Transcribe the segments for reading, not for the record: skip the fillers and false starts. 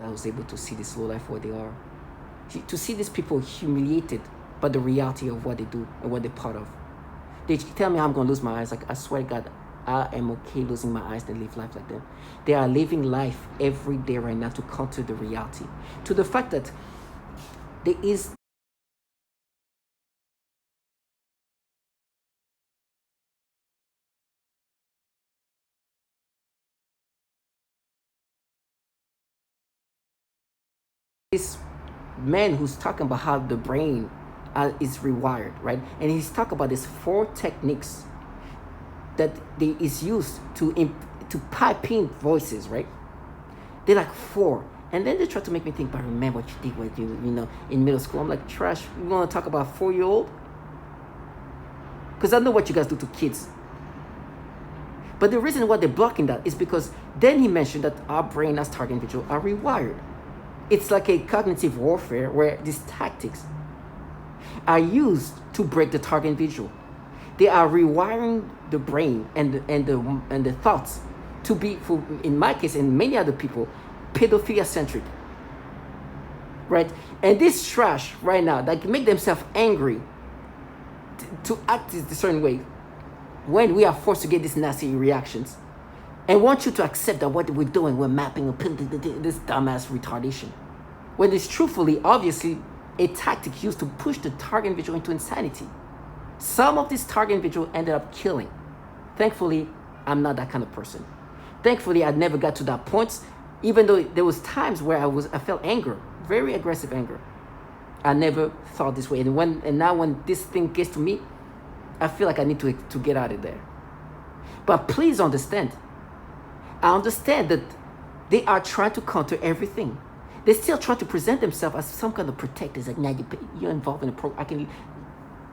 I was able to see this low life where they are. To see these people humiliated by the reality of what they do and what they're part of. They tell me I'm going to lose my eyes. Like, I swear to God, I am okay losing my eyes and live life like them. They are living life every day right now to counter the reality. To the fact that there is this man who's talking about how the brain is rewired, right? And he's talking about these 4 techniques that is used to pipe in voices, right? They're like 4. And then they try to make me think, but remember what you did when you in middle school. I'm like, trash, you want to talk about a 4-year-old? Because I know what you guys do to kids. But the reason why they're blocking that is because then he mentioned that our brain as target individual are rewired. It's like a cognitive warfare where these tactics are used to break the target individual. They are rewiring the brain and the thoughts to be, for, in my case and many other people, pedophilia centric, right? And this trash right now that make themselves angry to act a certain way when we are forced to get these nasty reactions, and want you to accept that what we're doing, we're mapping this dumbass retardation, when it's truthfully, obviously, a tactic used to push the target individual into insanity. Some of these target individuals ended up killing. Thankfully, I'm not that kind of person. Thankfully, I never got to that point, even though there was times where I felt anger, very aggressive anger. I never thought this way. And now when this thing gets to me, I feel like I need to get out of there. But please understand, I understand that they are trying to counter everything. They're still trying to present themselves as some kind of protectors. Like, now you're involved in a program.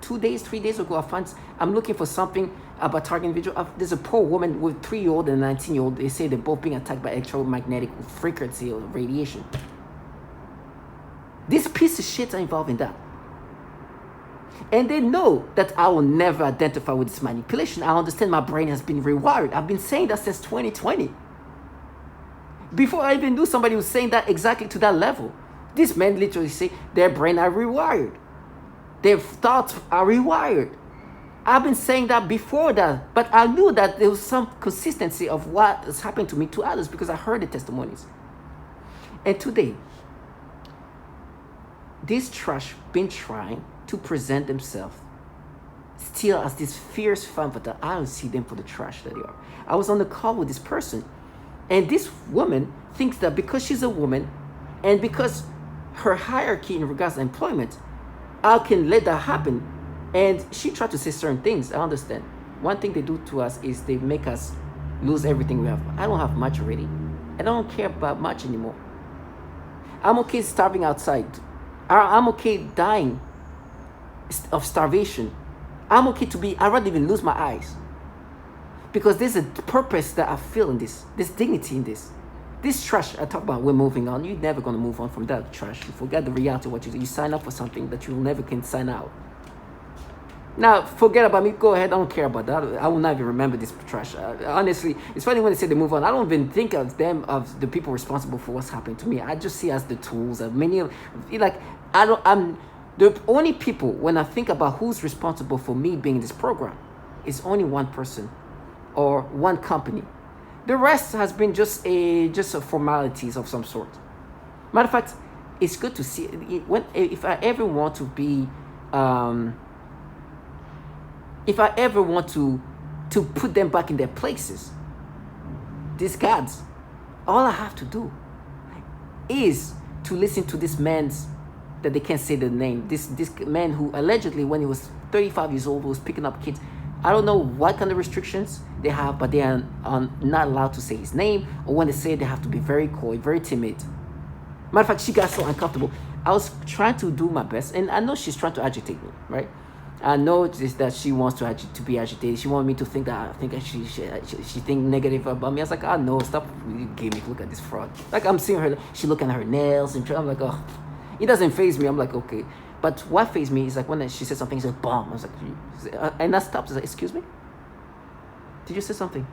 3 days ago, I'm looking for something about target individual. There's a poor woman with 3-year-old and 19-year-old. They say they're both being attacked by electromagnetic frequency or radiation. These pieces of shit are involved in that. And they know that I will never identify with this manipulation. I understand my brain has been rewired. I've been saying that since 2020. Before I even knew somebody was saying that exactly to that level. These men literally say their brain are rewired. Their thoughts are rewired. I've been saying that before that, but I knew that there was some consistency of what is happening to me to others because I heard the testimonies. And today, this trash been trying to present themselves still as this fierce femme fatale. I don't see them for the trash that they are. I was on the call with this person, and this woman thinks that because she's a woman and because her hierarchy in regards to employment, I can let that happen. And she tried to say certain things. I understand. One thing they do to us is they make us lose everything we have. I don't have much already. I don't care about much anymore. I'm okay starving outside. I'm okay dying of starvation. I'm okay I'd rather even lose my eyes. Because there's a purpose that I feel in this. There's dignity in this. This trash I talk about, we're moving on. You're never going to move on from that trash. You forget the reality of what you do. You sign up for something that you never can sign out. Now, forget about me. Go ahead. I don't care about that. I will not even remember this trash. Honestly, it's funny when they say they move on. I don't even think of them, of the people responsible for what's happening to me. I just see as the tools. I'm the only people, when I think about who's responsible for me being in this program, is only one person or one company. The rest has been just a formalities of some sort. Matter of fact, it's good to see if I ever want to be, if I ever want to put them back in their places, these gods, all I have to do is to listen to this man's, that they can't say the name, this man who allegedly, when he was 35 years old, was picking up kids. I don't know what kind of restrictions they have, but they are not allowed to say his name, or when they say, they have to be very coy, very timid. Matter of fact, she got so uncomfortable. I was trying to do my best, and I know she's trying to agitate me, right? I know that she wants to be agitated. She wanted me to think that she think negative about me. I was like, no, stop gimmick. Look at this fraud. Like, I'm seeing her, she looking at her nails, and I'm like, oh, it doesn't faze me. I'm like, okay. But what fazed me is like when she said something, she said, bomb. I was like, and I stopped. I was like, excuse me? Did you say something?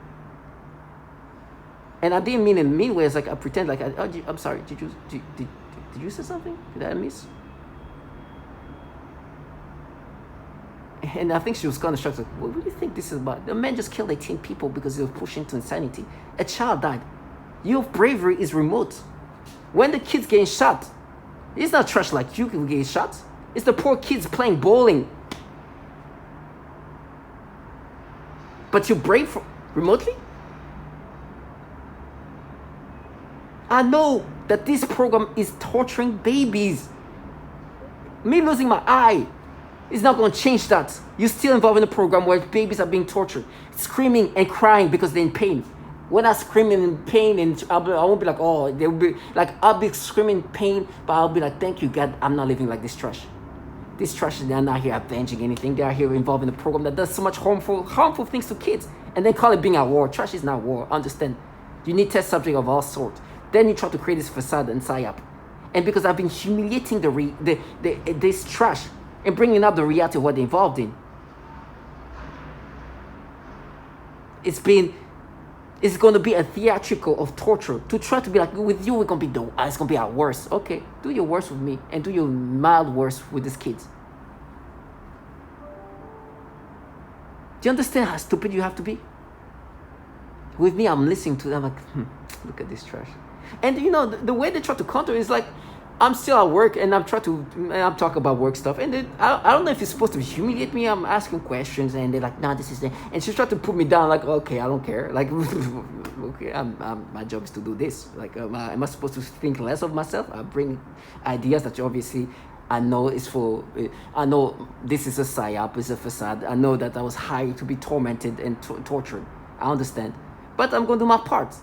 And I didn't mean in a mean way. It's like I pretend like, I'm sorry, did you say something? Did I miss? And I think she was kind of shocked. Like, what do you think this is about? The man just killed 18 people because he was pushing to insanity. A child died. Your bravery is remote. When the kid's getting shot, it's not trash like you can get shot. It's the poor kids playing bowling. But you're brave remotely? I know that this program is torturing babies. Me losing my eye is not going to change that. You're still involved in a program where babies are being tortured, screaming and crying because they're in pain. When I scream in pain, and I won't be like, oh, they'll be like, I'll be screaming in pain, but I'll be like, thank you, God, I'm not living like this trash. These trash, they're not here avenging anything. They are here involved in a program that does so much harmful things to kids. And then call it being at war. Trash is not war. Understand? You need test subject of all sorts. Then you try to create this facade and psyop. And because I've been humiliating this trash and bringing up the reality of what they're involved in, it's going to be a theatrical of torture to try to be like, with you, it's going to be our worst. Okay, do your worst with me and do your mild worst with these kids. Do you understand how stupid you have to be? With me, I'm listening to them like, look at this trash. And you know, the way they try to counter is like, I'm still at work and I'm talking about work stuff. And then, I don't know if it's supposed to humiliate me. I'm asking questions and they're like, nah, this is it. And she's trying to put me down like, okay, I don't care. Like, okay, my job is to do this. Like, am I supposed to think less of myself? I bring ideas that obviously I know I know this is a psyop, it's a facade. I know that I was hired to be tormented and tortured. I understand. But I'm going to do my part.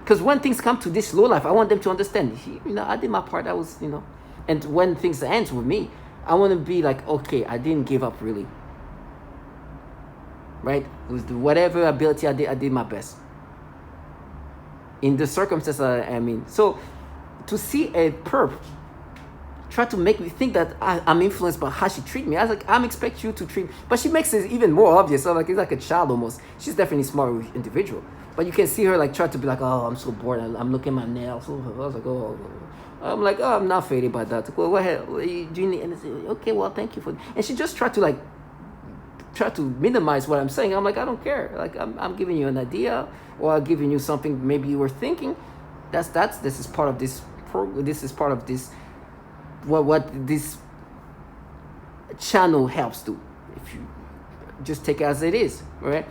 Because when things come to this low life, I want them to understand, I did my part. I was, and when things end with me, I want to be like, okay, I didn't give up really. Right? With whatever ability I did my best. In the circumstances I'm in. So, to see a perp try to make me think that I'm influenced by how she treats me. I was like, I'm expecting you to treat me. But she makes it even more obvious. So like, it's like a child almost. She's definitely a smart individual. But you can see her like try to be like, oh, I'm so bored. I'm looking at my nails. I was like, oh, I'm not faded by that. Well, do you need anything? Okay, well, thank you for. And she just tried to minimize what I'm saying. I'm like, I don't care. Like, I'm giving you an idea, or I'm giving you something maybe you were thinking. This is part of this This is part of this. What this channel helps do. If you just take it as it is, right?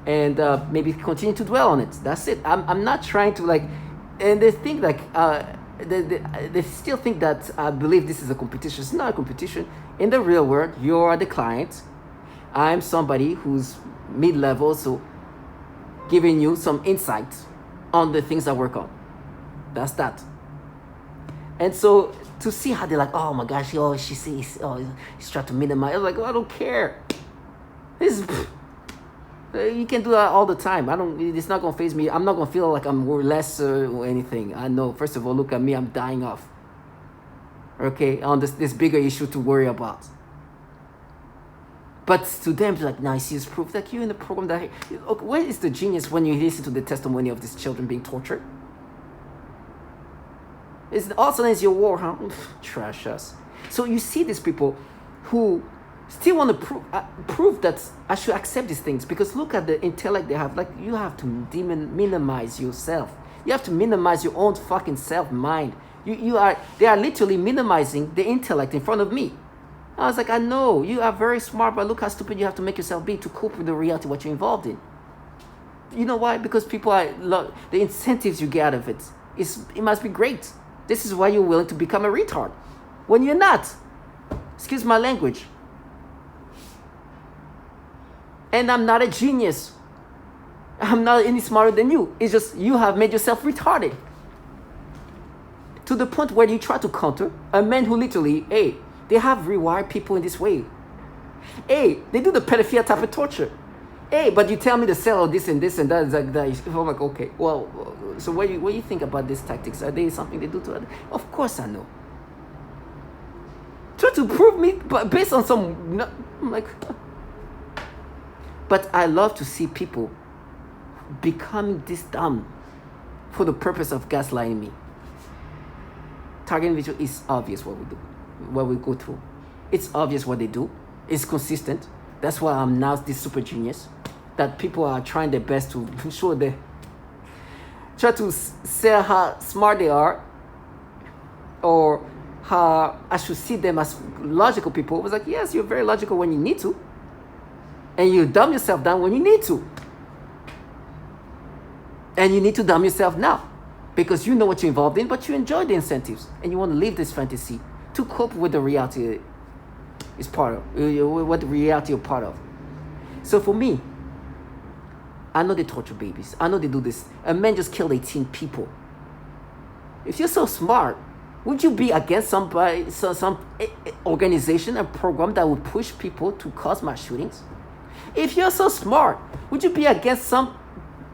And maybe continue to dwell on it. That's it. I'm not trying to like, and they think like they still think that I believe this is a competition. It's not a competition. In the real world, you're the client. I'm somebody who's mid-level, so giving you some insight on the things I work on. That's that. And so to see how they're like, oh my gosh, she sees, he's trying to minimize. I was like, I don't care. You can do that all the time. It's not gonna faze me. I'm not gonna feel like I'm less or anything. I know. First of all, look at me. I'm dying off. Okay, on this bigger issue to worry about. But to them, it's like, now I see this proof that you're in the program that. Okay, where is the genius when you listen to the testimony of these children being tortured? It's also as your war, huh? Trash us. So you see these people who still want to prove that I should accept these things, because look at the intellect they have. Like, you have to minimize yourself. You have to minimize your own fucking self-mind. They are literally minimizing the intellect in front of me. I was like, I know you are very smart, but look how stupid you have to make yourself be to cope with the reality of what you're involved in. You know why? Because people the incentives you get out of it must be great. This is why you're willing to become a retard when you're not. Excuse my language. And I'm not a genius. I'm not any smarter than you. It's just you have made yourself retarded. To the point where you try to counter a man who literally, they have rewired people in this way. They do the pedophilia type of torture. But you tell me to sell this and this and that. Like that. I'm like, okay, well, so what do you think about these tactics? Are they something they do to others? Of course I know. Try to prove me, but based on some, I'm like, but I love to see people becoming this dumb for the purpose of gaslighting me. Target individual is obvious what we do, what we go through. It's obvious what they do. It's consistent. That's why I'm now this super genius. That people are trying their best to show they try to say how smart they are, or how I should see them as logical people. It was like, yes, you're very logical when you need to, and you dumb yourself down when you need to, and you need to dumb yourself now because you know what you're involved in, but you enjoy the incentives and you want to live this fantasy to cope with the reality is part of what the reality you're part of. So for me, I know they torture babies. I know they do this. A man just killed 18 people. If you're so smart, would you be against some organization and program that would push people to cause mass shootings? If you're so smart, would you be against some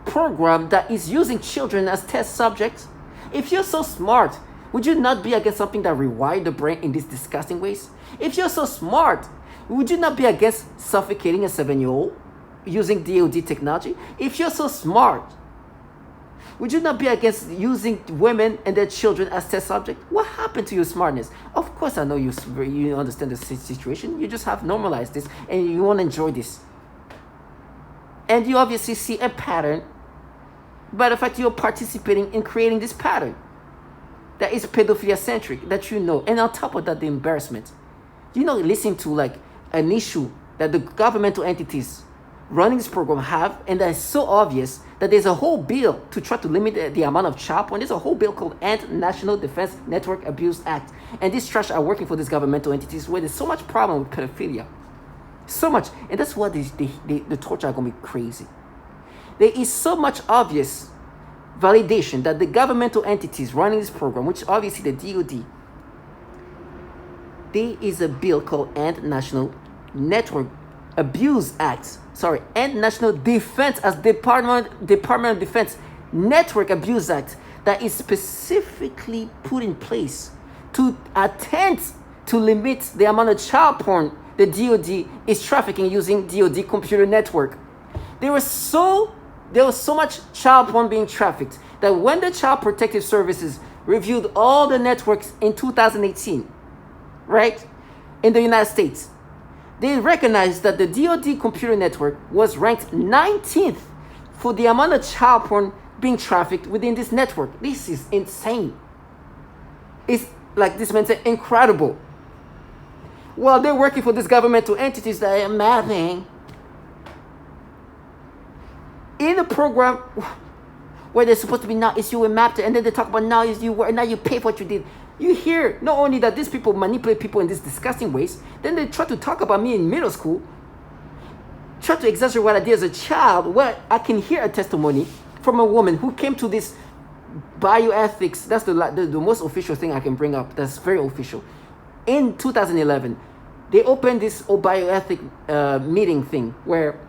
program that is using children as test subjects? If you're so smart, would you not be against something that rewires the brain in these disgusting ways? If you're so smart, would you not be against suffocating a 7-year-old using DoD technology? If you're so smart, would you not be against using women and their children as test subjects? What happened to your smartness? Of course, I know you understand the situation. You just have normalized this and you want to enjoy this. And you obviously see a pattern, but the fact you're participating in creating this pattern that is pedophilia-centric, that you know. And on top of that, the embarrassment. Listen to like an issue that the governmental entities running this program have, and that is so obvious that there's a whole bill to try to limit the amount of child porn. There's a whole bill called National Defense Network Abuse Act. And these trash are working for these governmental entities where there's so much problem with pedophilia. So much. And that's why the torture are going to be crazy. There is so much obvious validation that the governmental entities running this program, which obviously the DoD, there is a bill called National Network Abuse Act. And National Defense as Department of Defense Network Abuse Act that is specifically put in place to attempt to limit the amount of child porn the DoD is trafficking using DoD computer network. There was so much child porn being trafficked that when the Child Protective Services reviewed all the networks in 2018, right, in the United States, they recognized that the DoD computer network was ranked 19th for the amount of child porn being trafficked within this network. This is insane. It's like this man said, incredible. Well, they're working for these governmental entities that are mapping in the program where they're supposed to be now is you were mapped, and then they talk about now is you were, and now you pay for what you did. You hear not only that these people manipulate people in these disgusting ways, then they try to talk about me in middle school, try to exaggerate what I did as a child. Well, I can hear a testimony from a woman who came to this bioethics. That's the most official thing I can bring up. That's very official. In 2011, they opened this bioethic meeting thing where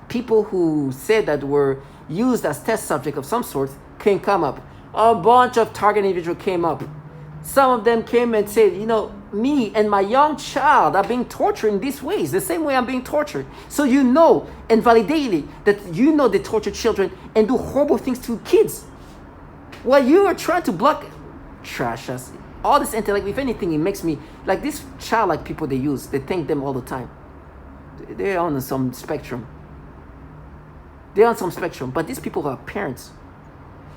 people who said that were used as test subject of some sort can come up. A bunch of target individuals came up. Some of them came and said, me and my young child are being tortured in these ways, the same way I'm being tortured. So and validated that they torture children and do horrible things to kids. While you are trying to block trash us. All this intellect, if anything, it makes me like this childlike people they use. They thank them all the time. They're on some spectrum. But these people are parents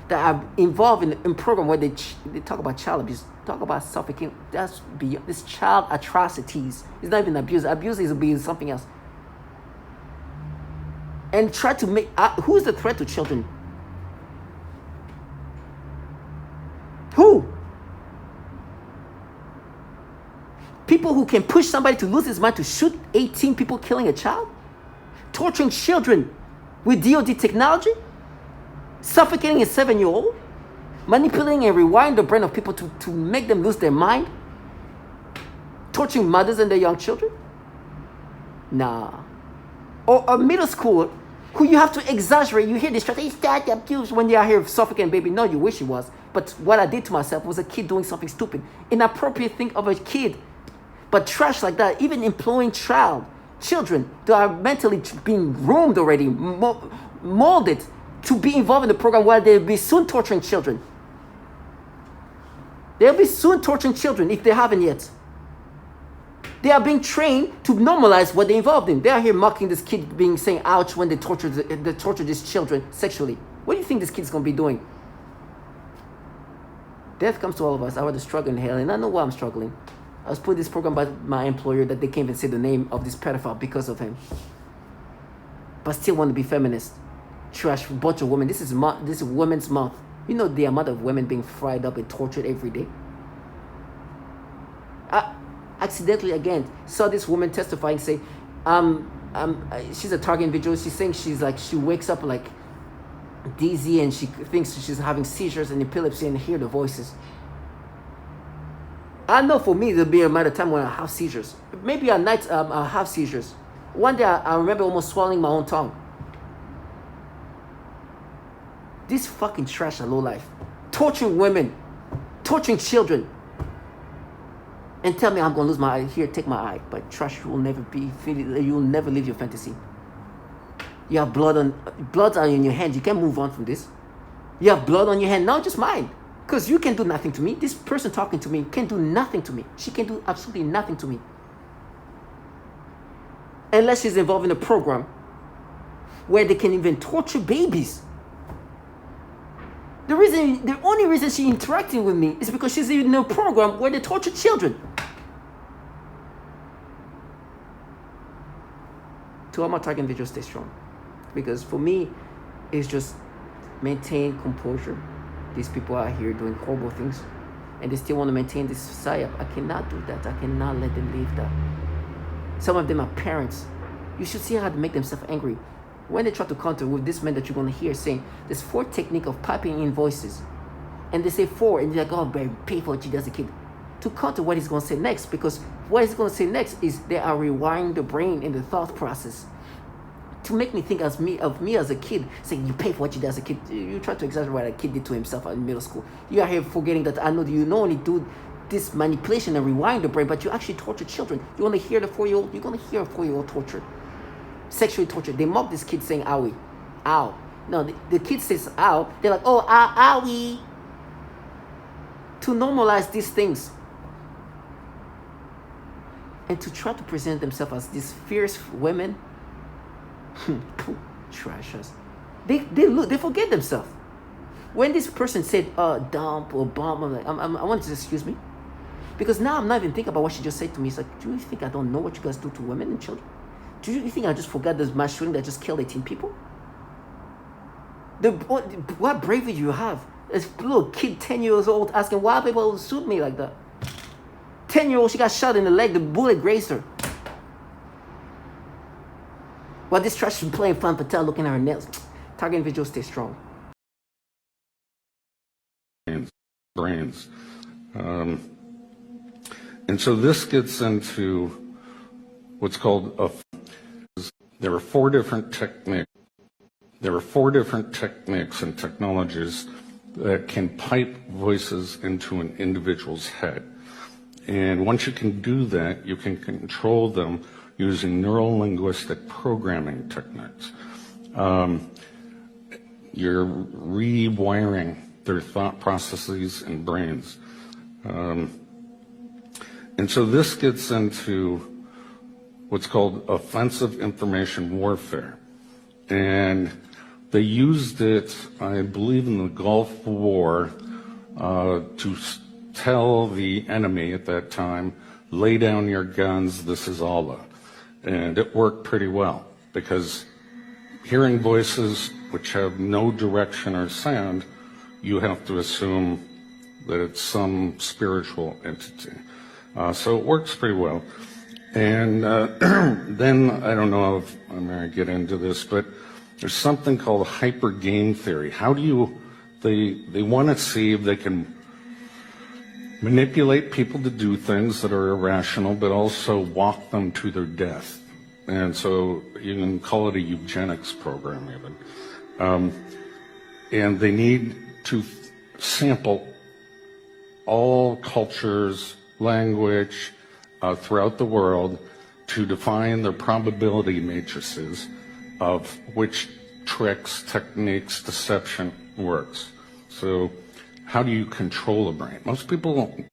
that are involved in program where they talk about child abuse, talk about suffocating. That's beyond this child atrocities. It's not even abuse. Abuse is abuse, something else. And try to make who's the threat to children? Who? People who can push somebody to lose his mind to shoot 18 people killing a child? Torturing children with DoD technology? Suffocating a 7-year-old? Manipulating and rewinding the brain of people to make them lose their mind? Torturing mothers and their young children? Nah. Or a middle schooler who you have to exaggerate. You hear this, he's that abused when you're here suffocating baby. No, you wish he was. But what I did to myself was a kid doing something stupid. Inappropriate thing of a kid. But trash like that, even employing children that are mentally being groomed already, molded to be involved in the program where they'll be soon torturing children. They'll be soon torturing children if they haven't yet. They are being trained to normalize what they're involved in. They are here mocking this kid, saying ouch when they torture these children sexually. What do you think this kid's going to be doing? Death comes to all of us. I was struggling in hell, and I know why I'm struggling. I was put in this program by my employer that they can't even say the name of this pedophile because of him. But still want to be feminist. Trash bunch of women. This is Women's Month. You know the amount of women being fried up and tortured every day. I accidentally again saw this woman testifying, say, she's a target individual. She's saying she wakes up like dizzy and she thinks she's having seizures and epilepsy and hear the voices. I know for me there'll be a matter of time when I have seizures. Maybe at night I'll have seizures. One day I remember almost swallowing my own tongue. This fucking trash are low life. Torturing women. Torturing children. And tell me I'm gonna lose my eye. Here, take my eye. But trash will never be, you'll never live your fantasy. You have blood on your hand. You can't move on from this. You have blood on your hand. Now just mine. Because you can do nothing to me. This person talking to me can do nothing to me. She can do absolutely nothing to me. Unless she's involved in a program where they can even torture babies. The only reason she's interacting with me is because she's in a program where they torture children. To all my target individuals, stay strong. Because for me, it's just maintain composure. These people are here doing horrible things, and they still want to maintain this society. I cannot do that. I cannot let them leave that. Some of them are parents. You should see how they make themselves angry. When they try to counter with this man that you're going to hear saying, there's 4 techniques of piping in voices. And they say 4, and they're like, oh, baby, pay for what she does a kid. To counter what he's going to say next, because what he's going to say next is they are rewiring the brain in the thought process. To make me think of me as a kid, saying you pay for what you did as a kid. You try to exaggerate what a kid did to himself in middle school. You are here forgetting that I know that you not only do this manipulation and rewiring the brain, but you actually torture children. You want to hear the 4-year-old? You're going to hear a 4-year-old tortured. Sexually tortured. They mock this kid saying owie. Ow. No, the kid says ow. They're like, oh, owie. To normalize these things. And to try to present themselves as these fierce women. Trashers. They forget themselves. When this person said dump or bomb, I'm like, I want to excuse me. Because now I'm not even thinking about what she just said to me. It's like, do you think I don't know what you guys do to women and children? Do you think I just forgot this mass shooting that just killed 18 people? What bravery you have? This little kid, 10 years old, asking why people will shoot me like that. 10-year-old, she got shot in the leg, the bullet grazed her. While this trash is playing Fun Patel, looking at her nails. Target individuals, stay strong. Brains. And so this gets into what's called there are 4 different techniques. There are 4 different techniques and technologies that can pipe voices into an individual's head. And once you can do that, you can control them using neuro-linguistic programming techniques. You're rewiring their thought processes and brains. And so this gets into what's called offensive information warfare. And they used it, I believe, in the Gulf War to tell the enemy at that time, lay down your guns, this is Allah. And it worked pretty well, because hearing voices which have no direction or sound, you have to assume that it's some spiritual entity. So it works pretty well. And then, I don't know if I'm going to get into this, but there's something called hyper game theory. How do you, they want to see if they can manipulate people to do things that are irrational, but also walk them to their death. And so you can call it a eugenics program even. And they need to sample all cultures, language, throughout the world to define their probability matrices of which tricks, techniques, deception works. So how do you control a brain? Most people don't.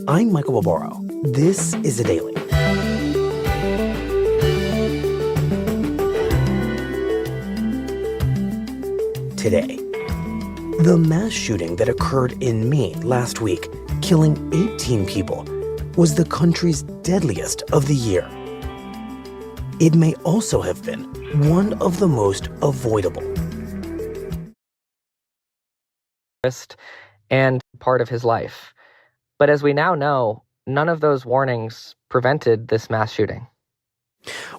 I'm Michael Barbaro. This is The Daily. Today, the mass shooting that occurred in Maine last week, killing 18 people, was the country's deadliest of the year. It may also have been one of the most avoidable. And part of his life. But as we now know, none of those warnings prevented this mass shooting.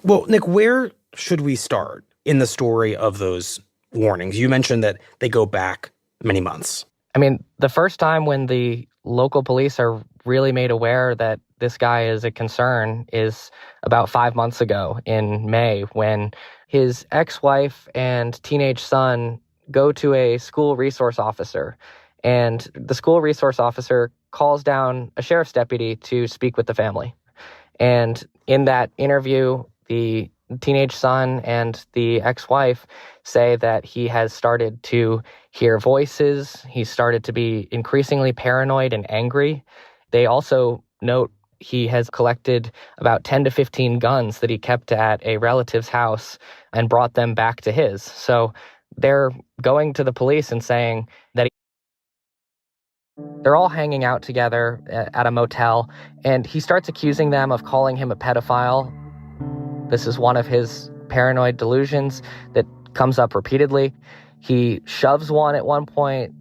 Well, Nick, where should we start in the story of those warnings? You mentioned that they go back many months. I mean, the first time when the local police are really made aware that this guy is a concern is about 5 months ago in May, when his ex-wife and teenage son go to a school resource officer. And the school resource officer calls down a sheriff's deputy to speak with the family. And in that interview, the teenage son and the ex-wife say that he has started to hear voices. He's started to be increasingly paranoid and angry. They also note he has collected about 10 to 15 guns that he kept at a relative's house and brought them back to his. So they're going to the police and saying that they're all hanging out together at a motel, and he starts accusing them of calling him a pedophile. This is one of his paranoid delusions that comes up repeatedly. He shoves one at one point.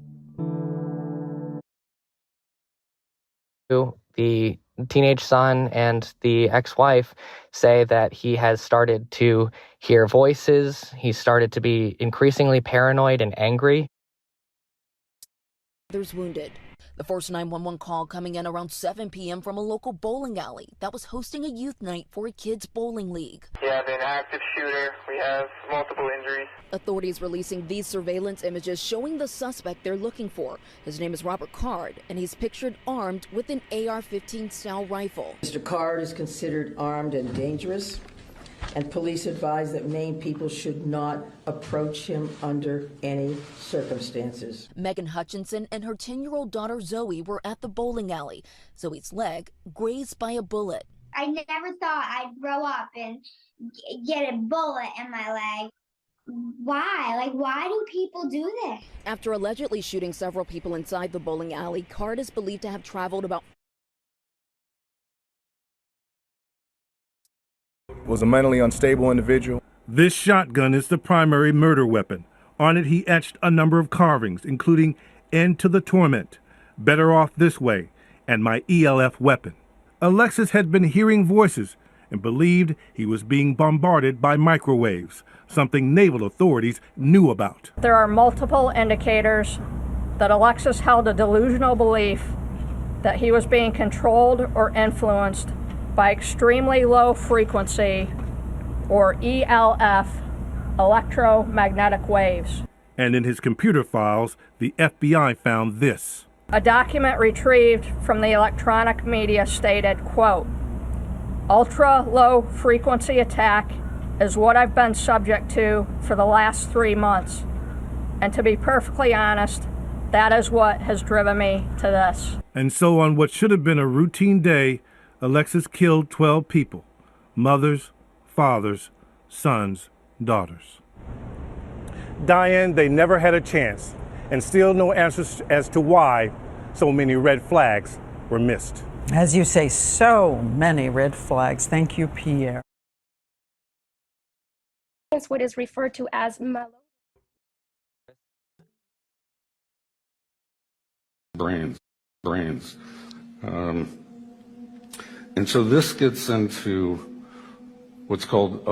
The teenage son and the ex-wife say that he has started to hear voices. He's started to be increasingly paranoid and angry. Others wounded. The first 911 call coming in around 7 p.m. from a local bowling alley that was hosting a youth night for a kids' bowling league. We have an active shooter. We have multiple injuries. Authorities releasing these surveillance images showing the suspect they're looking for. His name is Robert Card, and he's pictured armed with an AR-15 style rifle. Mr. Card is considered armed and dangerous, and police advise that Maine people should not approach him under any circumstances. Megan Hutchinson and her 10-year-old daughter Zoe were at the bowling alley. Zoe's leg grazed by a bullet. I never thought I'd grow up and get a bullet in my leg. Why? Why do people do this? After allegedly shooting several people inside the bowling alley, Card is believed to have traveled about was a mentally unstable individual. This shotgun is the primary murder weapon. On it, he etched a number of carvings, including "End to the Torment," "Better Off This Way," and "My ELF Weapon." Alexis had been hearing voices and believed he was being bombarded by microwaves, something naval authorities knew about. There are multiple indicators that Alexis held a delusional belief that he was being controlled or influenced by extremely low frequency, or ELF, electromagnetic waves. And in his computer files, the FBI found this. A document retrieved from the electronic media stated, quote, "Ultra-low frequency attack is what I've been subject to for the last 3 months. And to be perfectly honest, that is what has driven me to this." And so on what should have been a routine day, Alexis killed 12 people: mothers, fathers, sons, daughters. Diane, they never had a chance, and still no answers as to why so many red flags were missed. As you say, so many red flags. Thank you, Pierre. It's what is referred to as brains. And so this gets into what's called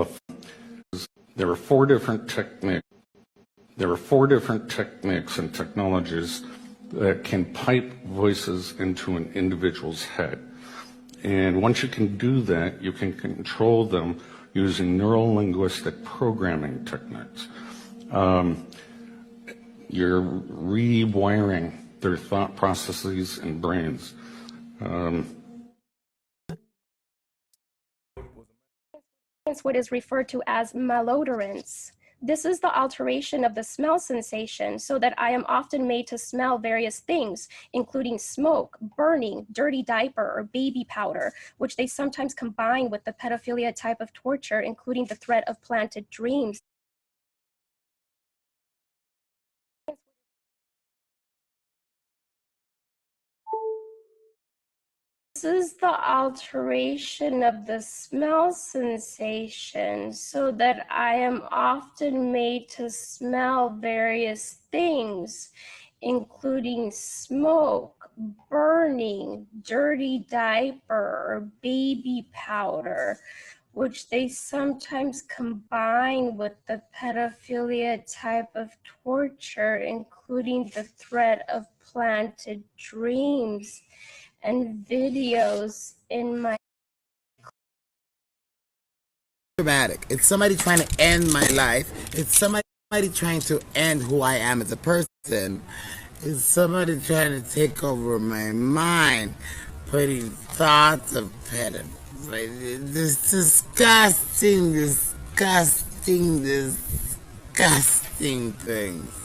there are four different techniques. There are four different techniques and technologies that can pipe voices into an individual's head. And once you can do that, you can control them using neuro-linguistic programming techniques. You're rewiring their thought processes and brains. It's what is referred to as malodorants. This is the alteration of the smell sensation, so that I am often made to smell various things, including smoke, burning, dirty diaper, or baby powder, which they sometimes combine with the pedophilia type of torture, including the threat of planted dreams. This is the alteration of the smell sensation, so that I am often made to smell various things, including smoke, burning, dirty diaper, or baby powder, which they sometimes combine with the pedophilia type of torture, including the threat of planted dreams and videos in my dramatic. It's somebody trying to end my life. It's somebody trying to end who I am as a person. It's somebody trying to take over my mind, putting thoughts of pedophilia. This disgusting things.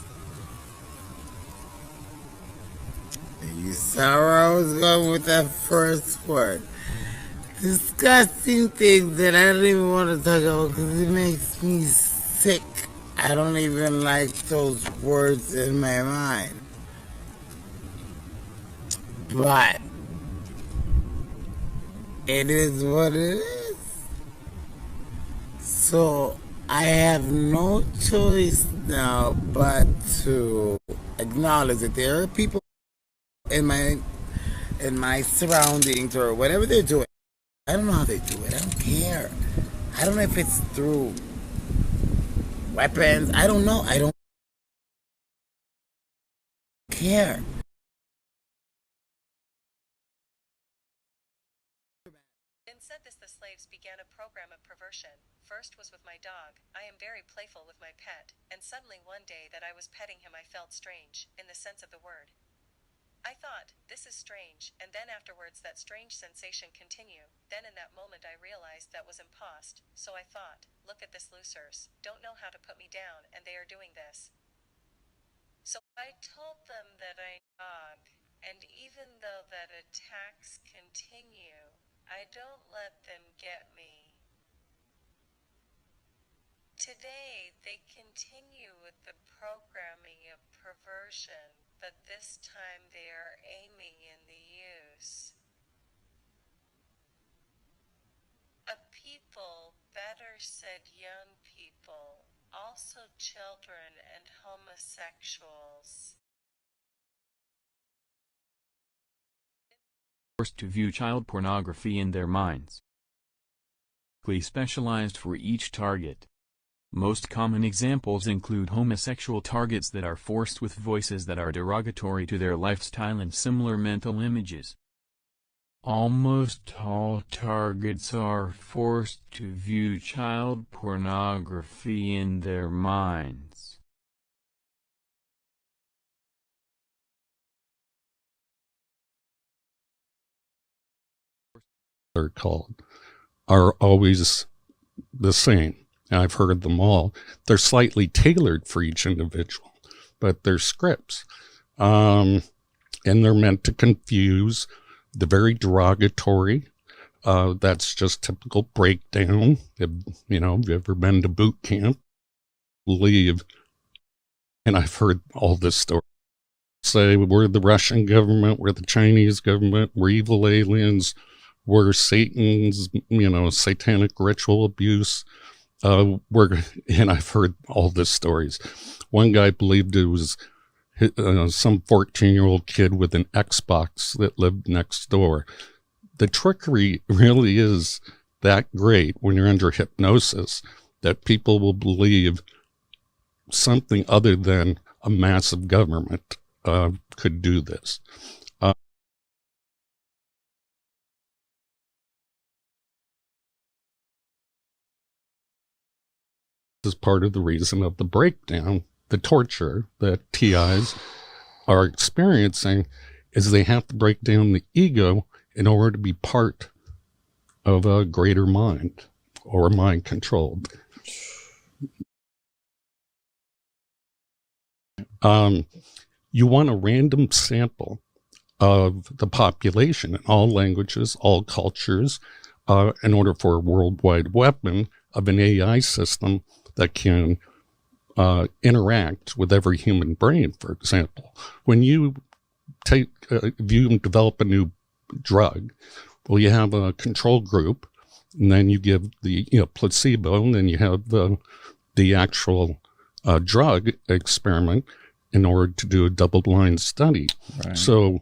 You saw where I was going with that first word. Disgusting things that I don't even want to talk about because it makes me sick. I don't even like those words in my mind. But it is what it is. So I have no choice now but to acknowledge that there are people in my surroundings or whatever they're doing. I don't know how they do it. I don't care. I don't know if it's through weapons. I don't know. I don't care. Then said this, the slaves began a program of perversion. First was with my dog. I am very playful with my pet, and suddenly one day that I was petting him I felt strange, in the sense of the word. I thought, this is strange, and then afterwards that strange sensation continue. Then in that moment I realized that was impost, so I thought, look at this losers, don't know how to put me down, and they are doing this. So I told them that I dog, and even though that attacks continue, I don't let them get me. Today, they continue with the programming of perversion, but this time they are aiming in the use. A people, better said young people, also children and homosexuals. Forced to view child pornography in their minds. Specialized for each target. Most common examples include homosexual targets that are forced with voices that are derogatory to their lifestyle and similar mental images. Almost all targets are forced to view child pornography in their minds. They're called are always the same. I've heard them all. They're slightly tailored for each individual, but they're scripts. And they're meant to confuse. The very derogatory. That's just typical breakdown. If you've ever been to boot camp, leave. And I've heard all this story. Say we're the Russian government, we're the Chinese government, we're evil aliens, we're Satan's, satanic ritual abuse. And I've heard all these stories. One guy believed it was some 14-year-old kid with an Xbox that lived next door. The trickery really is that great when you're under hypnosis that people will believe something other than a massive government could do this. This is part of the reason of the breakdown, the torture that TIs are experiencing is they have to break down the ego in order to be part of a greater mind or mind controlled. You want a random sample of the population in all languages, all cultures, in order for a worldwide weapon of an AI system that can interact with every human brain, for example. When you if you develop a new drug, well, you have a control group, and then you give the placebo, and then you have the actual drug experiment in order to do a double-blind study. Right. So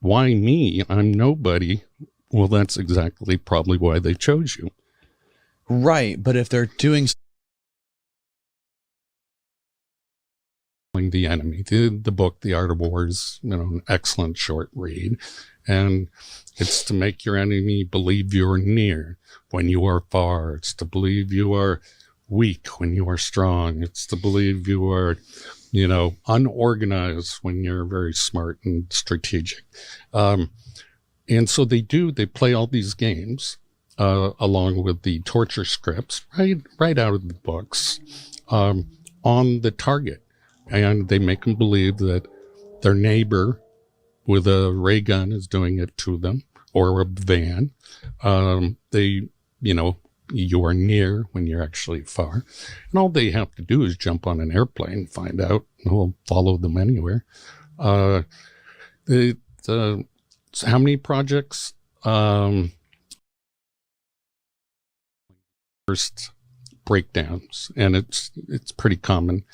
why me? I'm nobody. Well, that's exactly probably why they chose you. Right, but if they're doing The Enemy, the book, The Art of War, is an excellent short read, and it's to make your enemy believe you are near when you are far. It's to believe you are weak when you are strong. It's to believe you are, unorganized when you're very smart and strategic. And so they play all these games along with the torture scripts right out of the books on the target. And they make them believe that their neighbor with a ray gun is doing it to them, or a van. You are near when you're actually far. And all they have to do is jump on an airplane, find out, and we'll follow them anywhere. How many projects? First breakdowns, and it's pretty common.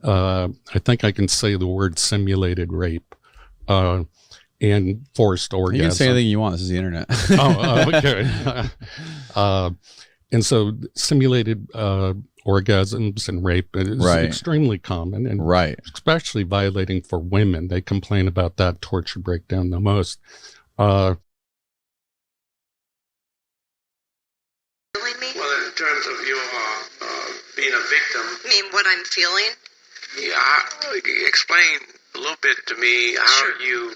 I think I can say the word simulated rape and forced orgasm. You can say anything you want. This is the internet. Okay. And so simulated orgasms and rape is extremely common, and especially violating for women. They complain about that torture breakdown the most. Well, in terms of your being a victim, I mean, what I'm feeling? Yeah, explain a little bit to me how you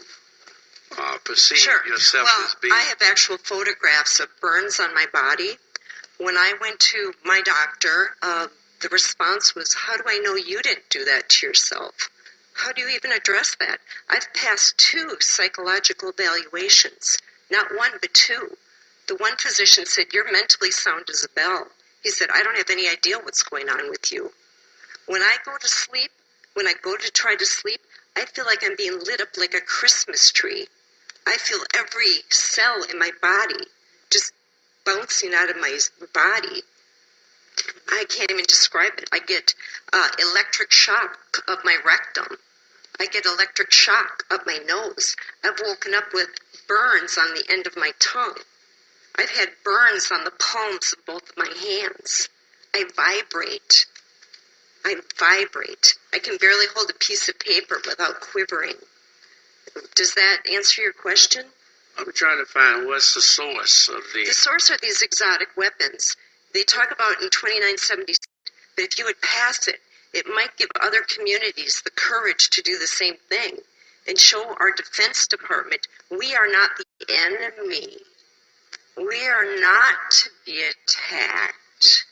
perceive yourself as being. I have actual photographs of burns on my body. When I went to my doctor, the response was, "How do I know you didn't do that to yourself? How do you even address that?" I've passed 2 psychological evaluations, not 1 but 2. The one physician said, "You're mentally sound as a bell." He said, "I don't have any idea what's going on with you." When I go to sleep, when I go to try to sleep, I feel like I'm being lit up like a Christmas tree. I feel every cell in my body just bouncing out of my body. I can't even describe it. I get electric shock of my rectum. I get electric shock up my nose. I've woken up with burns on the end of my tongue. I've had burns on the palms of both of my hands. I vibrate. I can barely hold a piece of paper without quivering. Does that answer your question? I'm trying to find what's the source of the... The source are these exotic weapons. They talk about in 2976, but if you would pass it, it might give other communities the courage to do the same thing and show our Defense Department we are not the enemy. We are not to be attacked.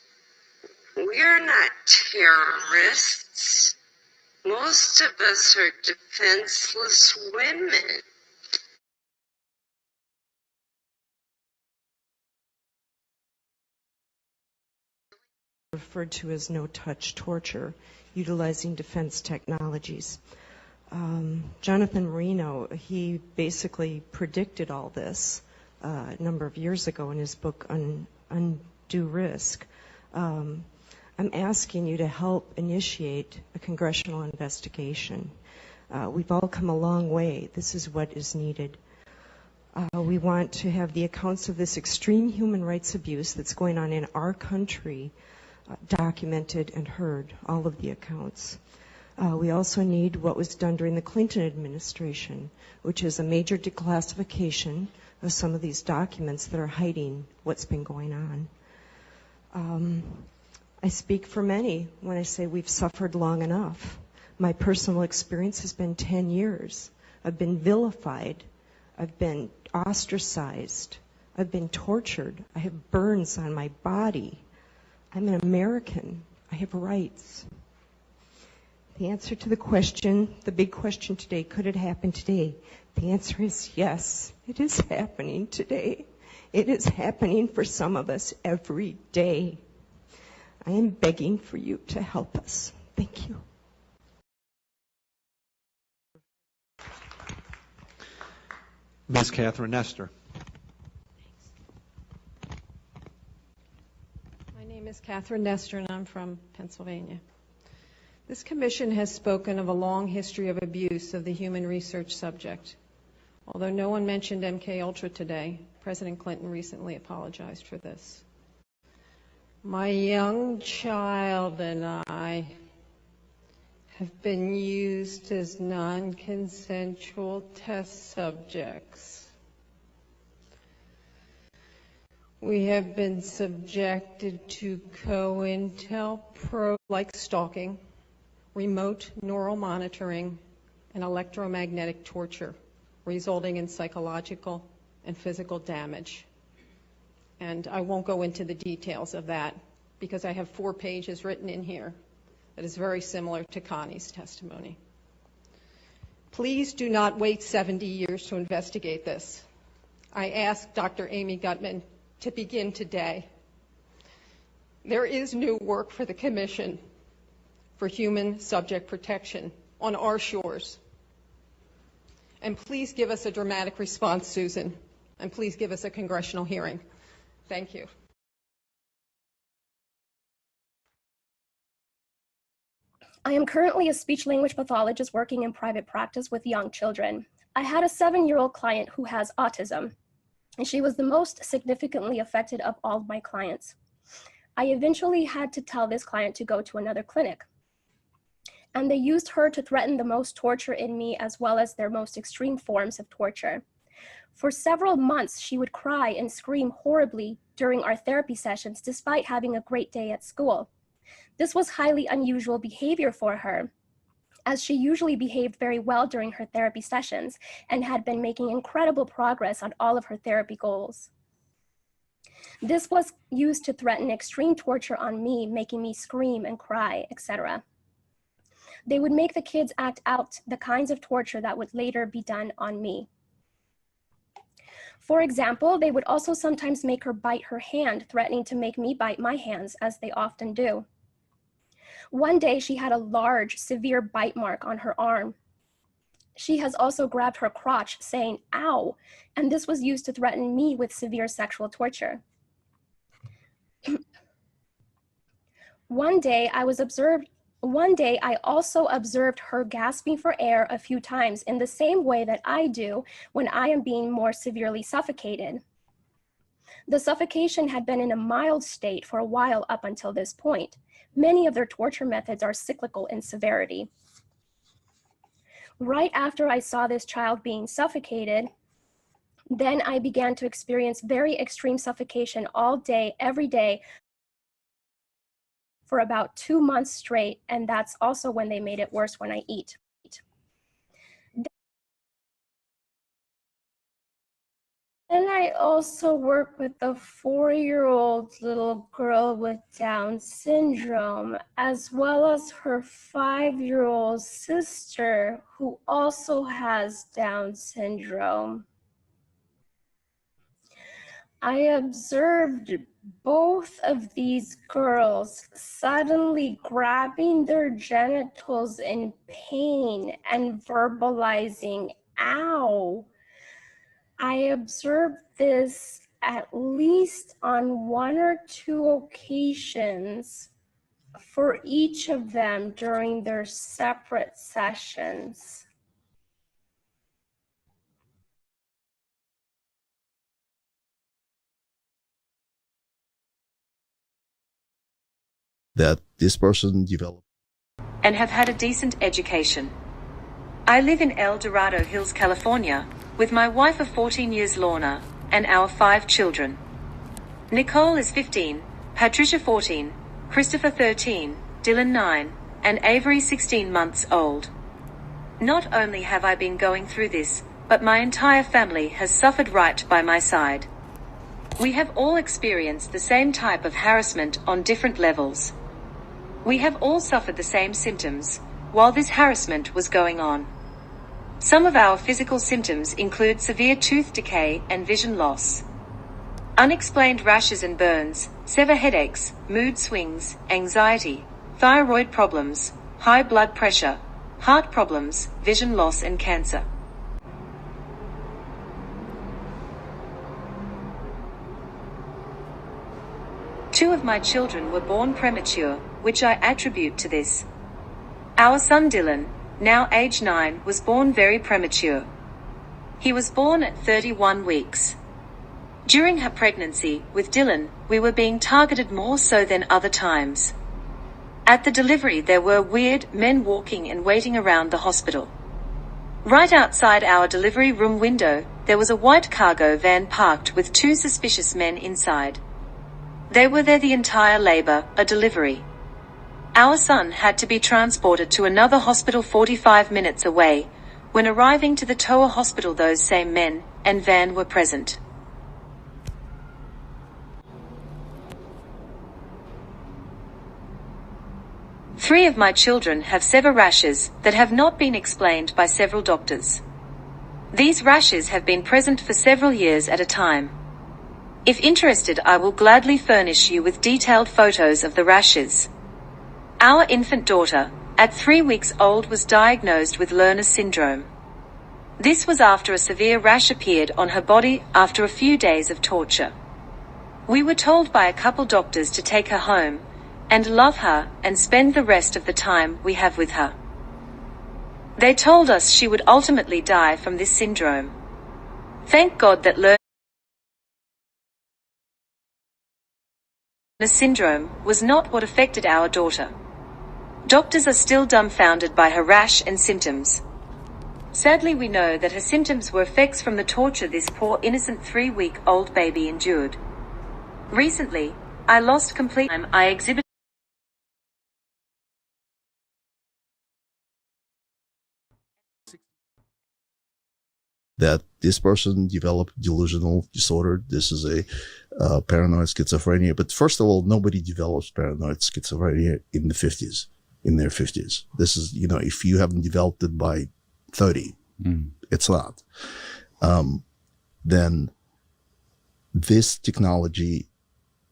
We're not terrorists. Most of us are defenseless women. Referred to as no-touch torture, utilizing defense technologies. Jonathan Marino, he basically predicted all this a number of years ago in his book Undue Risk. I'm asking you to help initiate a congressional investigation. We've all come a long way. This is what is needed. We want to have the accounts of this extreme human rights abuse that's going on in our country documented and heard, all of the accounts. We also need what was done during the Clinton administration, which is a major declassification of some of these documents that are hiding what's been going on. I speak for many when I say we've suffered long enough. My personal experience has been 10 years. I've been vilified. I've been ostracized. I've been tortured. I have burns on my body. I'm an American. I have rights. The answer to the question, the big question today, could it happen today? The answer is yes, it is happening today. It is happening for some of us every day. I am begging for you to help us. Thank you. Ms. Catherine Nestor. My name is Catherine Nestor, and I'm from Pennsylvania. This commission has spoken of a long history of abuse of the human research subject. Although no one mentioned MKUltra today, President Clinton recently apologized for this. My young child and I have been used as non-consensual test subjects. We have been subjected to COINTELPRO like stalking, remote neural monitoring, and electromagnetic torture, resulting in psychological and physical damage. And I won't go into the details of that because I have 4 pages written in here that is very similar to Connie's testimony. Please do not wait 70 years to investigate this. I ask Dr. Amy Gutman to begin today. There is new work for the Commission for Human Subject Protection on our shores. And please give us a dramatic response, Susan, and please give us a congressional hearing. Thank you. I am currently a speech-language pathologist working in private practice with young children. I had a 7-year-old client who has autism, and she was the most significantly affected of all of my clients. I eventually had to tell this client to go to another clinic, and they used her to threaten the most torture in me as well as their most extreme forms of torture. For several months, she would cry and scream horribly during our therapy sessions despite having a great day at school. This was highly unusual behavior for her, as she usually behaved very well during her therapy sessions and had been making incredible progress on all of her therapy goals. This was used to threaten extreme torture on me, making me scream and cry, etc. They would make the kids act out the kinds of torture that would later be done on me. For example, they would also sometimes make her bite her hand, threatening to make me bite my hands, as they often do. One day, she had a large, severe bite mark on her arm. She has also grabbed her crotch, saying, "Ow," and this was used to threaten me with severe sexual torture. One day, I also observed her gasping for air a few times in the same way that I do when I am being more severely suffocated. The suffocation had been in a mild state for a while up until this point. Many of their torture methods are cyclical in severity. Right after I saw this child being suffocated, then I began to experience very extreme suffocation all day, every day, for about 2 months straight, and that's also when they made it worse when I eat. Then I also work with a 4-year-old little girl with Down syndrome, as well as her 5-year-old sister who also has Down syndrome. I observed both of these girls suddenly grabbing their genitals in pain and verbalizing, "Ow." I observed this at least on 1 or 2 occasions for each of them during their separate sessions. That this person developed and have had a decent education. I live in El Dorado Hills, California, with my wife of 14 years, Lorna, and our 5 children. Nicole is 15, Patricia 14, Christopher 13, Dylan 9, and Avery 16 months old. Not only have I been going through this, but my entire family has suffered right by my side. We have all experienced the same type of harassment on different levels. We have all suffered the same symptoms, while this harassment was going on. Some of our physical symptoms include severe tooth decay and vision loss. Unexplained rashes and burns, severe headaches, mood swings, anxiety, thyroid problems, high blood pressure, heart problems, vision loss and cancer. Two of my children were born premature, which I attribute to this. Our son Dylan, now age 9, was born very premature. He was born at 31 weeks. During her pregnancy with Dylan, we were being targeted more so than other times. At the delivery there were weird men walking and waiting around the hospital. Right outside our delivery room window, there was a white cargo van parked with 2 suspicious men inside. They were there the entire labor, a delivery. Our son had to be transported to another hospital 45 minutes away. When arriving to the Toa hospital, those same men and van were present. Three of my children have severe rashes that have not been explained by several doctors. These rashes have been present for several years at a time. If interested, I will gladly furnish you with detailed photos of the rashes. Our infant daughter, at 3 weeks old, was diagnosed with Lerner's syndrome. This was after a severe rash appeared on her body after a few days of torture. We were told by a couple doctors to take her home and love her and spend the rest of the time we have with her. They told us she would ultimately die from this syndrome. Thank God that Lerner's syndrome was not what affected our daughter. Doctors are still dumbfounded by her rash and symptoms. Sadly, we know that her symptoms were effects from the torture this poor innocent 3-week-old baby endured. Recently, I lost complete time I exhibited that this person developed delusional disorder. This is a paranoid schizophrenia. But first of all, nobody develops paranoid schizophrenia in the 50s, in their 50s. This is, if you haven't developed it by 30, it's not. Then this technology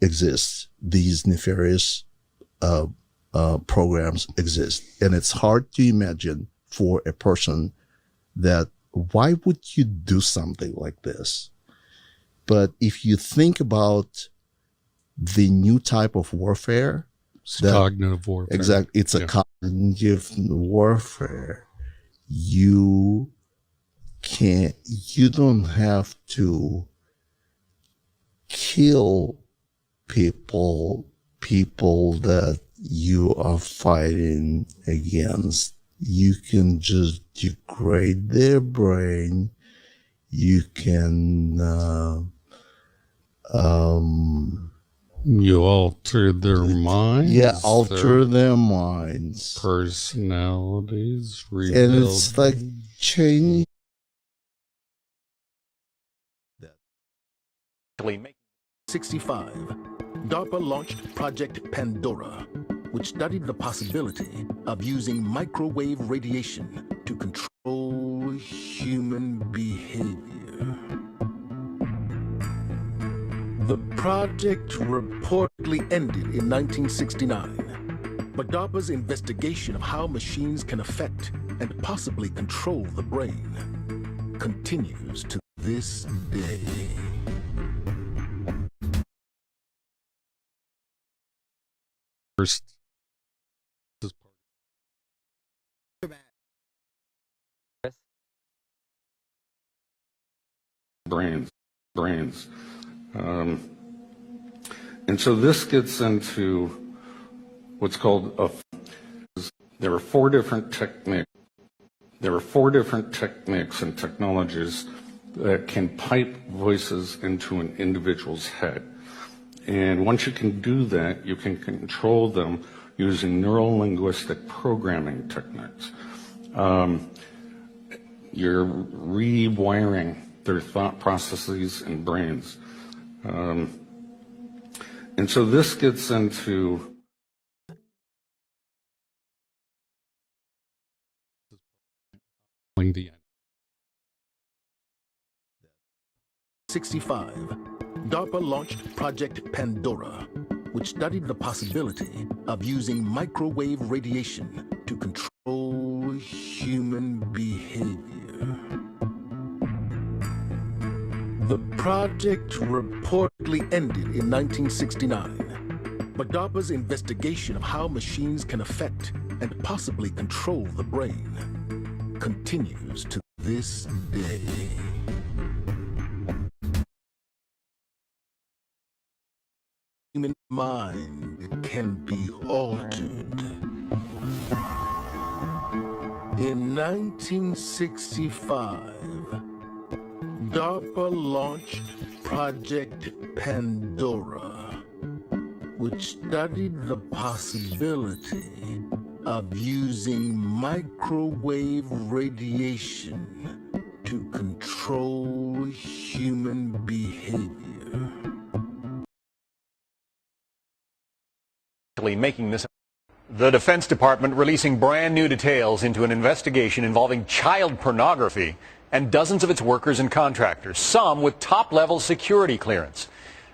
exists. These nefarious programs exist. And it's hard to imagine for a person that why would you do something like this? But if you think about the new type of warfare, cognitive warfare. Exactly. It's a cognitive warfare. You don't have to kill people that you are fighting against. You can just degrade their brain. You can you alter their minds. Yeah, alter their minds, personalities, and it's like changing. 65, DARPA launched Project Pandora, which studied the possibility of using microwave radiation to control human behavior. The project reportedly ended in 1969, but DARPA's investigation of how machines can affect and possibly control the brain continues to this day. First, brains. And so this gets into what's called there are four different techniques and technologies that can pipe voices into an individual's head. And once you can do that, you can control them using neuro-linguistic programming techniques. You're rewiring their thought processes and brains. And so this gets into the 65, DARPA launched Project Pandora, which studied the possibility of using microwave radiation to control human behavior. The project reportedly ended in 1969, but DARPA's investigation of how machines can affect and possibly control the brain continues to this day. Human mind can be altered. In 1965, DARPA launched Project Pandora, which studied the possibility of using microwave radiation to control human behavior. Making this. The Defense Department releasing brand new details into an investigation involving child pornography and dozens of its workers and contractors, some with top-level security clearance.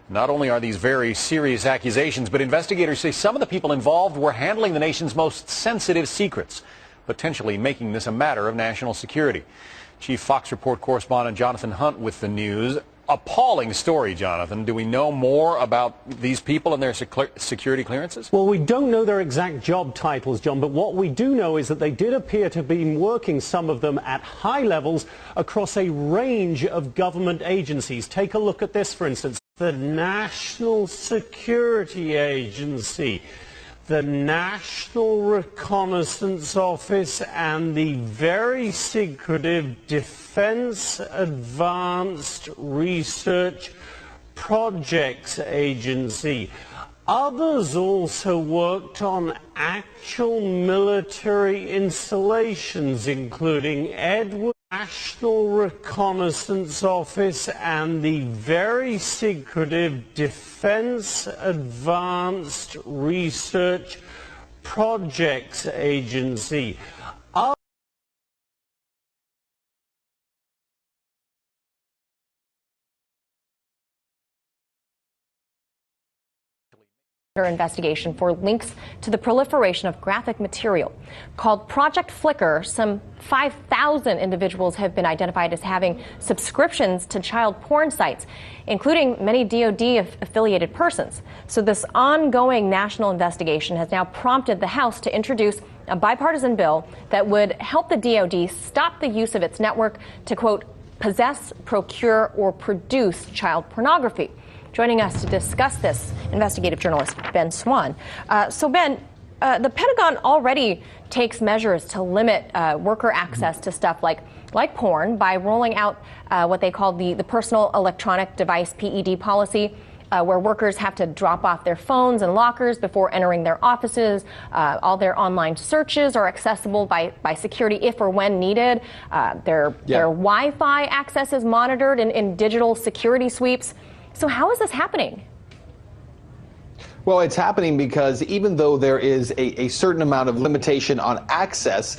Not only are these very serious accusations, but investigators say some of the people involved were handling the nation's most sensitive secrets, potentially making this a matter of national security. Chief Fox Report correspondent Jonathan Hunt with the news. Appalling story, Jonathan. Do we know more about these people and their security clearances? Well, we don't know their exact job titles, John, but what we do know is that they did appear to be working, some of them, at high levels across a range of government agencies. Take a look at this, for instance. The National Security Agency, the National Reconnaissance Office, and the very secretive Defense Advanced Research Projects Agency. Others also worked on actual military installations, including Edward National Reconnaissance Office and the very secretive Defense Advanced Research Projects Agency. Investigation for links to the proliferation of graphic material. Called Project Flicker, some 5,000 individuals have been identified as having subscriptions to child porn sites, including many DoD-affiliated persons. So this ongoing national investigation has now prompted the House to introduce a bipartisan bill that would help the DoD stop the use of its network to, quote, possess, procure, or produce child pornography. Joining us to discuss this, investigative journalist Ben Swan. So Ben, the Pentagon already takes measures to limit worker access to stuff like porn by rolling out what they call the Personal Electronic Device PED policy, where workers have to drop off their phones and lockers before entering their offices. All their online searches are accessible by security if or when needed. Their Wi-Fi access is monitored in digital security sweeps. So how is this happening? Well, it's happening because even though there is a certain amount of limitation on access,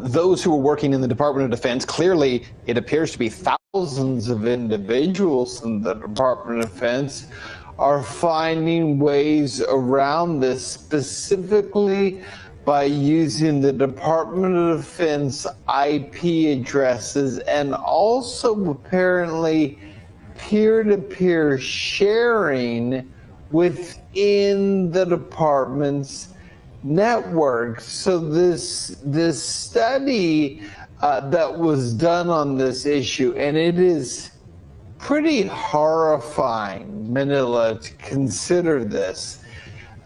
those who are working in the Department of Defense, clearly it appears to be thousands of individuals in the Department of Defense, are finding ways around this, specifically by using the Department of Defense IP addresses and also apparently peer-to-peer sharing within the department's network. So this study that was done on this issue, and it is pretty horrifying, Manila, to consider this,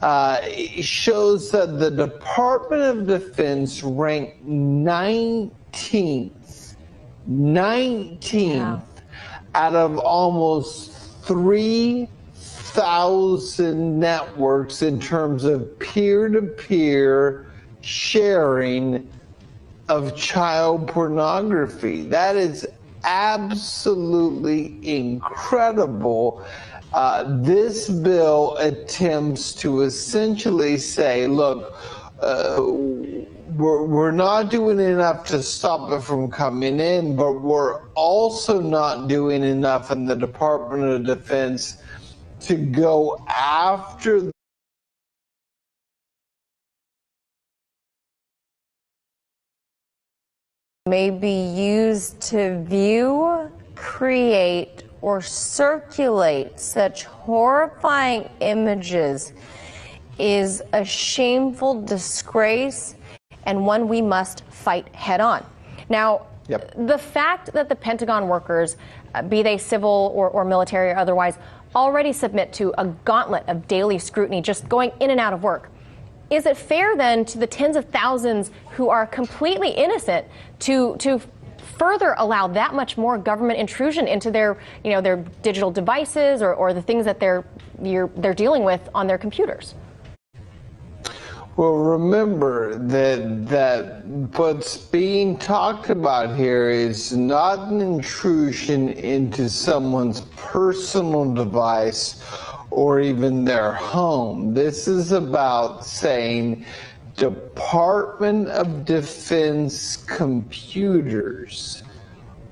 it shows that the Department of Defense ranked 19th out of almost 3,000 networks in terms of peer-to-peer sharing of child pornography. That is absolutely incredible. This bill attempts to essentially say, look, we're not doing enough to stop it from coming in, but we're also not doing enough in the Department of Defense to go after may be used to view, create, or circulate such horrifying images is a shameful disgrace and one we must fight head on. Now, the fact that the Pentagon workers, be they civil or military or otherwise, already submit to a gauntlet of daily scrutiny just going in and out of work, is it fair then to the tens of thousands who are completely innocent to further allow that much more government intrusion into their, their digital devices or the things that they're dealing with on their computers? Well, remember that what's being talked about here is not an intrusion into someone's personal device or even their home. This is about saying Department of Defense computers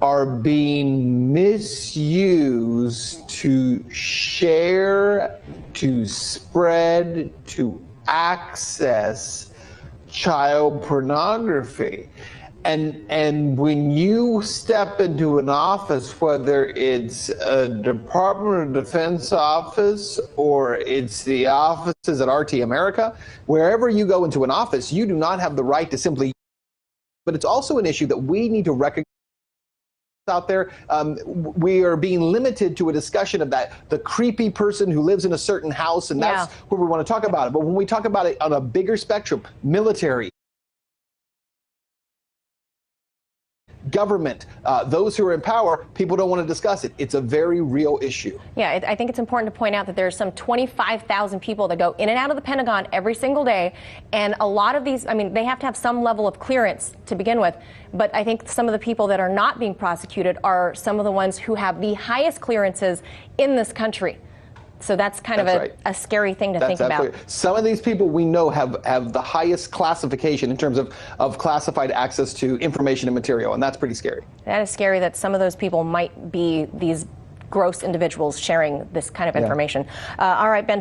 are being misused to share, to spread, to access child pornography. And when you step into an office, whether it's a Department of Defense office or it's the offices at RT America, wherever you go into an office, you do not have the right to simply, but it's also an issue that we need to recognize out there. We are being limited to a discussion of that, the creepy person who lives in a certain house, and that's where we want to talk about it. But when we talk about it on a bigger spectrum, military, government, those who are in power, people don't want to discuss it. It's a very real issue. Yeah, I think it's important to point out that there's some 25,000 people that go in and out of the Pentagon every single day. And a lot of these, I mean, they have to have some level of clearance to begin with. But I think some of the people that are not being prosecuted are some of the ones who have the highest clearances in this country. So that's kind of a scary thing to think about. Some of these people we know have the highest classification in terms of classified access to information and material, and that's pretty scary. That is scary that some of those people might be these gross individuals sharing this kind of information. All right, Ben.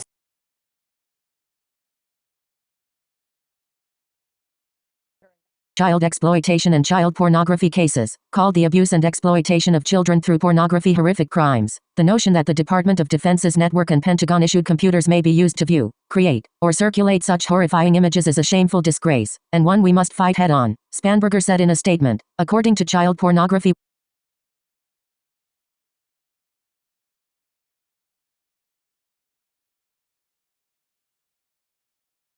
Child exploitation and child pornography cases, called the abuse and exploitation of children through pornography horrific crimes. The notion that the Department of Defense's network and Pentagon-issued computers may be used to view, create, or circulate such horrifying images is a shameful disgrace, and one we must fight head-on, Spanberger said in a statement. According to child pornography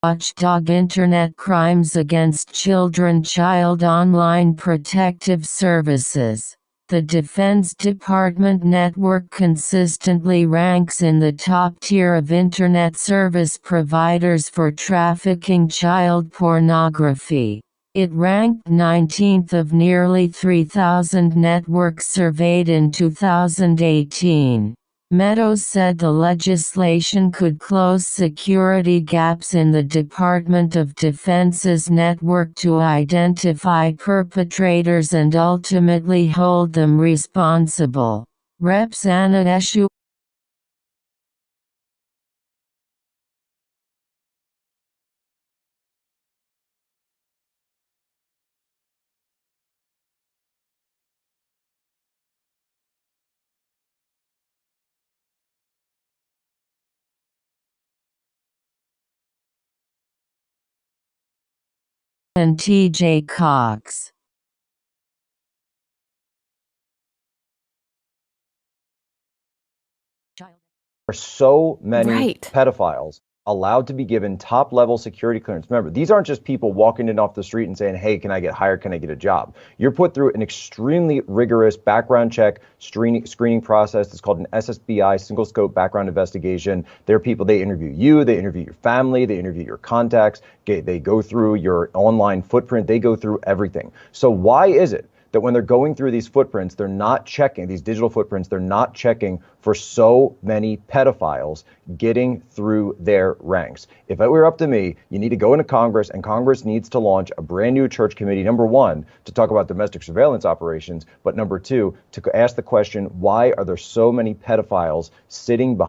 Watchdog Internet Crimes Against Children Child Online Protective Services. The Defense Department network consistently ranks in the top tier of Internet service providers for trafficking child pornography. It ranked 19th of nearly 3,000 networks surveyed in 2018. Meadows said the legislation could close security gaps in the Department of Defense's network to identify perpetrators and ultimately hold them responsible. Rep. Anna Eshoo and T.J. Cox. There are so many pedophiles allowed to be given top-level security clearance. Remember, these aren't just people walking in off the street and saying, hey, can I get hired? Can I get a job? You're put through an extremely rigorous background check screening process. It's called an SSBI, single scope background investigation. There are people, they interview you, they interview your family, they interview your contacts, they go through your online footprint, they go through everything. So why is it that when they're going through these footprints, they're not checking, these digital footprints, they're not checking for so many pedophiles getting through their ranks. If it were up to me, you need to go into Congress, and Congress needs to launch a brand new church committee, number one, to talk about domestic surveillance operations, but number two, to ask the question, why are there so many pedophiles sitting behind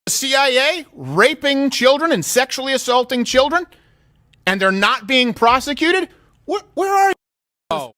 CIA raping children and sexually assaulting children, and they're not being prosecuted? Where are you? Oh.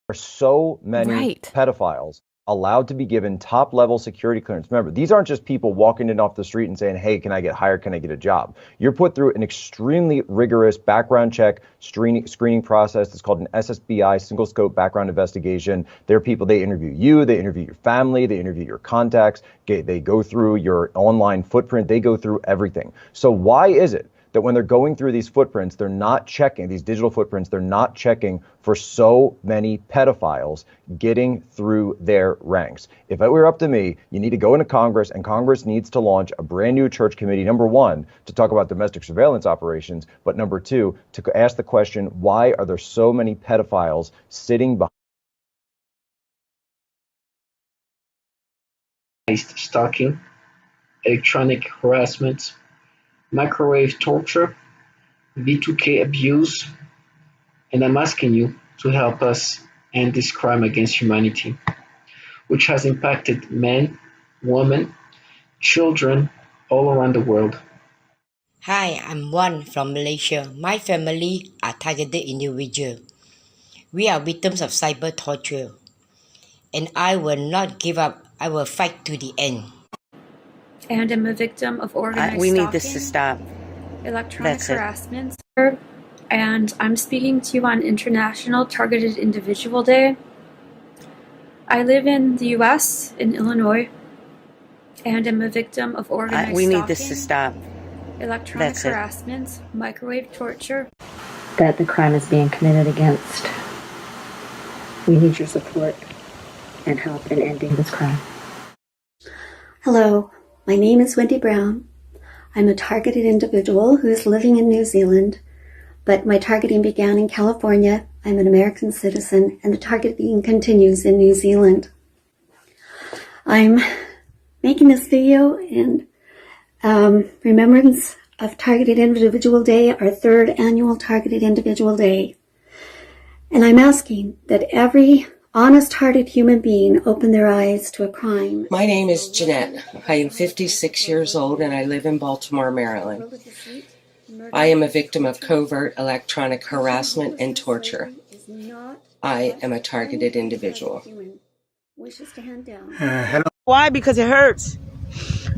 are so many pedophiles allowed to be given top-level security clearance? Remember, these aren't just people walking in off the street and saying, hey, can I get hired? Can I get a job? You're put through an extremely rigorous background check screening process. It's called an SSBI, single scope background investigation. There are people, they interview you, they interview your family, they interview your contacts, they go through your online footprint, they go through everything. So why is it that when they're going through these footprints, they're not checking, these digital footprints, they're not checking for so many pedophiles getting through their ranks? If it were up to me, you need to go into Congress, and Congress needs to launch a brand new church committee, number one, to talk about domestic surveillance operations, but number two, to ask the question, why are there so many pedophiles sitting behind stalking, electronic harassment, microwave torture, V2K abuse, and I'm asking you to help us end this crime against humanity, which has impacted men, women, children all around the world. Hi, I'm Wan from Malaysia. My family are targeted individuals. We are victims of cyber torture, and I will not give up. I will fight to the end. And I'm a victim of organized We stalking, need this to stop. electronic That's it. harassment, and I'm speaking to you on International Targeted Individual Day. I live in the U.S., in Illinois, and I'm a victim of organized We stalking, need this to stop. electronic That's it. harassment, microwave torture. That the crime is being committed against. We need your support and help in ending this crime. Hello, my name is Wendy Brown. I'm a targeted individual who is living in New Zealand, but my targeting began in California. I'm an American citizen, and the targeting continues in New Zealand. I'm making this video in remembrance of Targeted Individual Day, our third annual Targeted Individual Day. And I'm asking that every honest-hearted human being open their eyes to a crime. My name is Jeanette. I am 56 years old and I live in Baltimore, Maryland. I am a victim of covert electronic harassment and torture. I am a targeted individual. Hello. Why? Because it hurts.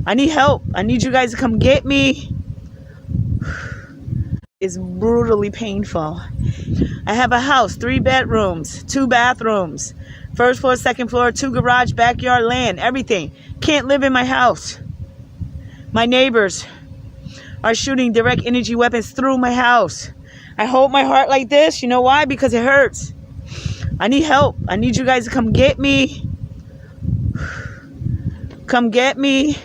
I need help. I need you guys to come get me. It's brutally painful. I have a house, 3 bedrooms, 2 bathrooms, first floor, second floor, 2 garage, backyard, land, everything. Can't live in my house. My neighbors are shooting direct energy weapons through my house. I hold my heart like this. You know why? Because it hurts. I need help. I need you guys to come get me. Come get me.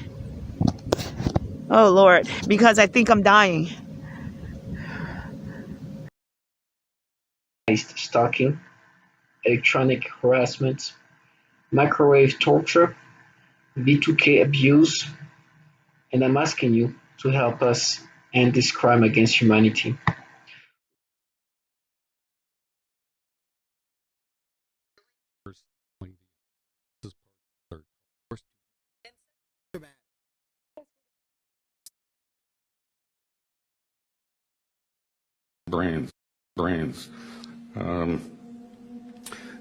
Oh, Lord, because I think I'm dying. Stalking, electronic harassment, microwave torture, V2K abuse, and I'm asking you to help us end this crime against humanity. brains.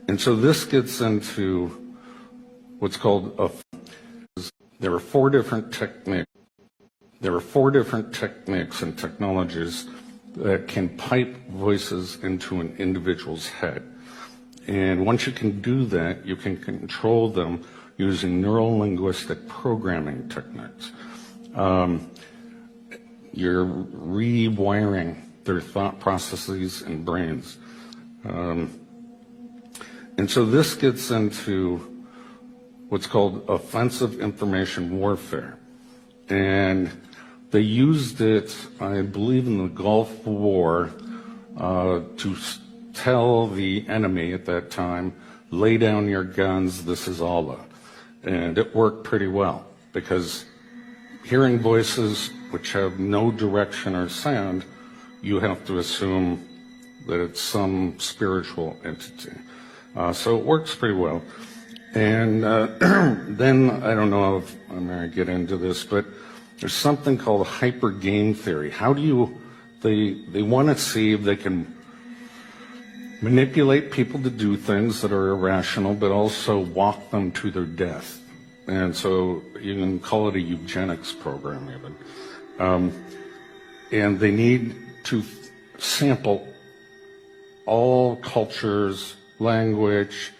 And so this gets into what's called there are 4 different techniques. There are 4 different techniques and technologies that can pipe voices into an individual's head. And once you can do that, you can control them using neuro-linguistic programming techniques. You're rewiring their thought processes and brains. And so this gets into what's called offensive information warfare. And they used it, I believe, in the Gulf War to tell the enemy at that time, lay down your guns, this is Allah. And it worked pretty well, because hearing voices which have no direction or sound, you have to assume that it's some spiritual entity. So it works pretty well. And then, I don't know if I'm going to get into this, but there's something called hyper game theory. How do you, they want to see if they can manipulate people to do things that are irrational, but also walk them to their death. And so you can call it a eugenics program even. And they need to sample all cultures, language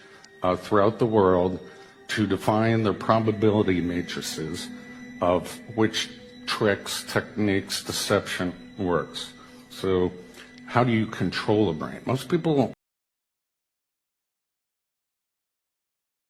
throughout the world to define their probability matrices of which tricks, techniques, deception works. So how do you control a brain? Most people